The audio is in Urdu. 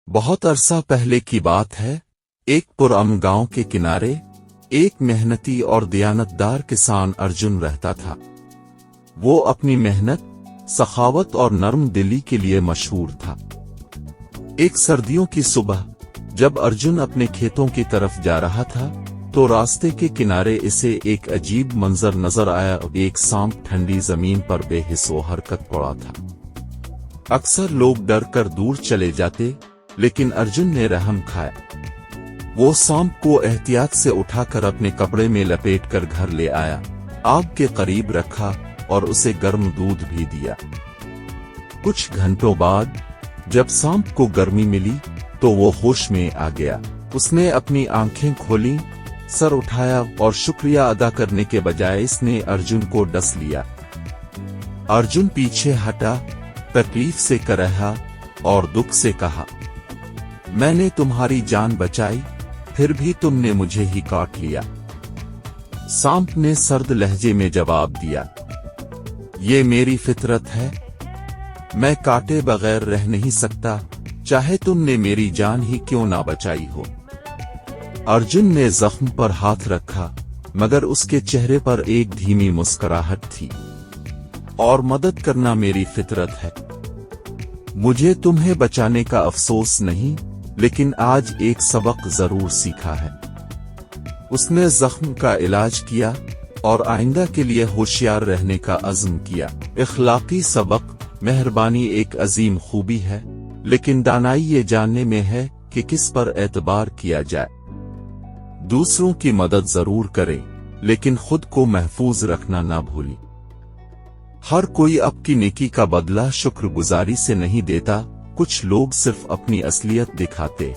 بہت عرصہ پہلے کی بات ہے، ایک پرامن گاؤں کے کنارے ایک محنتی اور دیانتدار کسان ارجن رہتا تھا۔ وہ اپنی محنت، سخاوت اور نرم دلی کے لیے مشہور تھا۔ ایک سردیوں کی صبح جب ارجن اپنے کھیتوں کی طرف جا رہا تھا تو راستے کے کنارے اسے ایک عجیب منظر نظر آیا۔ ایک سانپ ٹھنڈی زمین پر بے حس و حرکت پڑا تھا۔ اکثر لوگ ڈر کر دور چلے جاتے، لیکن ارجن نے رحم کھایا۔ وہ سانپ کو احتیاط سے اٹھا کر اپنے کپڑے میں لپیٹ کر گھر لے آیا، آگ کے قریب رکھا اور اسے گرم دودھ بھی دیا۔ کچھ گھنٹوں بعد جب سانپ کو گرمی ملی تو وہ ہوش میں آ گیا۔ اس نے اپنی آنکھیں کھولیں، سر اٹھایا اور شکریہ ادا کرنے کے بجائے اس نے ارجن کو ڈس لیا۔ ارجن پیچھے ہٹا، تکلیف سے کرہا اور دکھ سے کہا، میں نے تمہاری جان بچائی، پھر بھی تم نے مجھے ہی کاٹ لیا۔ سانپ نے سرد لہجے میں جواب دیا، یہ میری فطرت ہے، میں کاٹے بغیر رہ نہیں سکتا، چاہے تم نے میری جان ہی کیوں نہ بچائی ہو۔ ارجن نے زخم پر ہاتھ رکھا، مگر اس کے چہرے پر ایک دھیمی مسکراہٹ تھی۔ اور مدد کرنا میری فطرت ہے۔ مجھے تمہیں بچانے کا افسوس نہیں، لیکن آج ایک سبق ضرور سیکھا ہے۔ اس نے زخم کا علاج کیا اور آئندہ کے لیے ہوشیار رہنے کا عزم کیا۔ اخلاقی سبق: مہربانی ایک عظیم خوبی ہے، لیکن دانائی یہ جاننے میں ہے کہ کس پر اعتبار کیا جائے۔ دوسروں کی مدد ضرور کریں، لیکن خود کو محفوظ رکھنا نہ بھولیں۔ ہر کوئی آپ کی نیکی کا بدلہ شکر گزاری سے نہیں دیتا، کچھ لوگ صرف اپنی اصلیت دکھاتے